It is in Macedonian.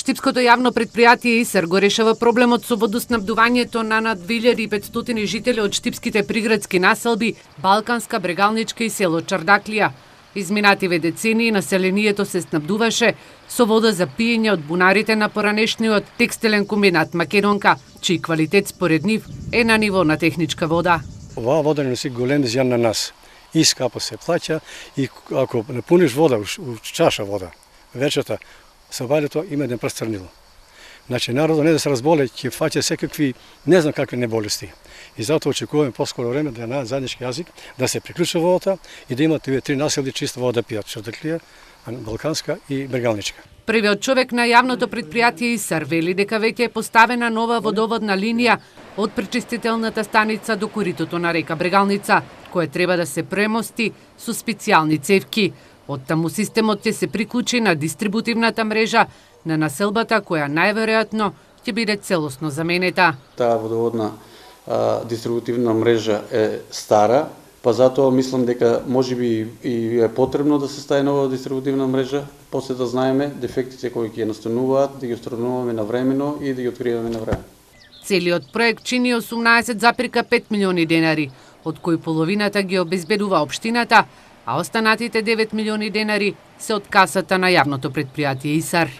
Штипското јавно предпријатие ИСАР го решава проблемот со водоснабдувањето на над 2500 жители од штипските приградски населби Балканска, Брегалничка и село Чардаклија. Изминативе децении населението се снабдуваше со вода за пиење од бунарите на поранешниот текстилен комбинат Македонка, чиј квалитет според нив е на ниво на техничка вода. Оваа вода носи голем зијан на нас. И скапо се плаќа и ако напуниш вода, у чаша вода, вечерта, со валето има еден прст црнило. Значи, народот не да се разболе, ќе фаќа секакви, не знам какви неболести. И затоа очекуваме поскоро време да на заеднички јазик да се приклучи водата и да имат овие три населби чиста вода да пијат: Чардаклија, Балканска и Брегалничка. Првиот човек на јавното предпријатие ИСАР вели дека веќе е поставена нова водоводна линија од пречистителната станица до коритото на река Брегалница, која треба да се премости со специјални цевки. Оттаму системот ќе се приклучи на дистрибутивната мрежа на населбата, која најверојатно ќе биде целосно заменета. Таа водоводна дистрибутивна мрежа е стара, па затоа мислам дека можеби и е потребно да се стави нова дистрибутивна мрежа, после да знаеме дефектите кои ќе настануваат, да ги отстрануваме навремено и да ги откриваме навреме. Целиот проект чини 18,5 милиони денари, од кои половината ги обезбедува општината, а останатите 9 милиони денари се од касата на јавното предпријатие ИСАР.